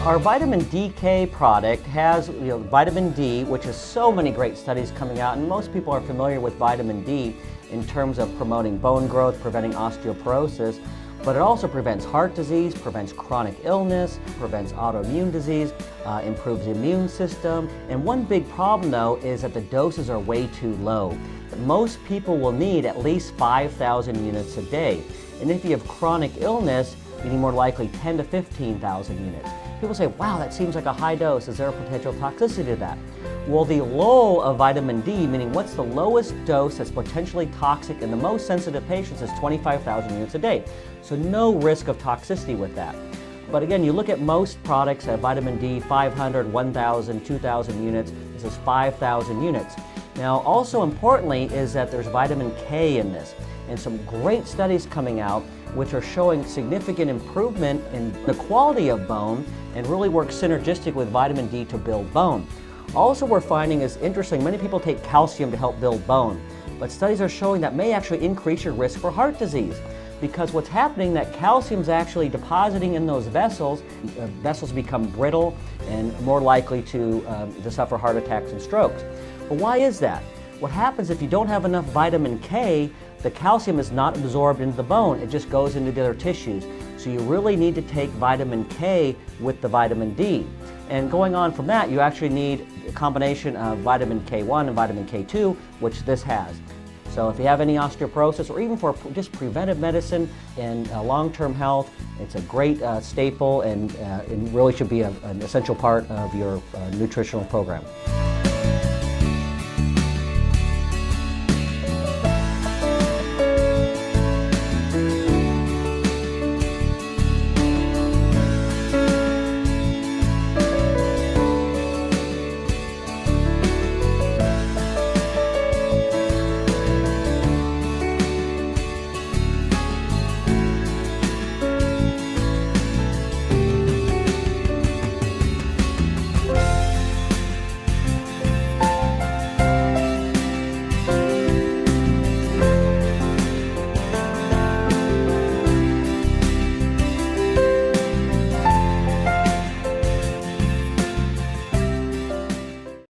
Our vitamin DK product has vitamin D, which is so many great studies coming out, and most people are familiar with vitamin D in terms of promoting bone growth, preventing osteoporosis, but it also prevents heart disease, prevents chronic illness, prevents autoimmune disease, improves the immune system. And one big problem though is that the doses are way too low. Most people will need at least 5,000 units a day. And if you have chronic illness, you need more likely 10 to 15,000 units. People say, wow, that seems like a high dose. Is there a potential toxicity to that? Well, the low of vitamin D, meaning what's the lowest dose that's potentially toxic in the most sensitive patients, is 25,000 units a day. So no risk of toxicity with that. But again, you look at most products that vitamin D, 500, 1,000, 2,000 units. This is 5,000 units. Now, also importantly is that there's vitamin K in this. And some great studies coming out which are showing significant improvement in the quality of bone and really work synergistic with vitamin D to build bone. Also, we're finding is interesting, many people take calcium to help build bone, but studies are showing that may actually increase your risk for heart disease, because what's happening that calcium is actually depositing in those vessels. Vessels become brittle and more likely to suffer heart attacks and strokes. But why is that? What happens if you don't have enough vitamin K, the calcium is not absorbed into the bone, it just goes into the other tissues. So you really need to take vitamin K with the vitamin D. And going on from that, you actually need a combination of vitamin K1 and vitamin K2, which this has. So if you have any osteoporosis, or even for just preventive medicine and long-term health, it's a great staple and it really should be an essential part of your nutritional program.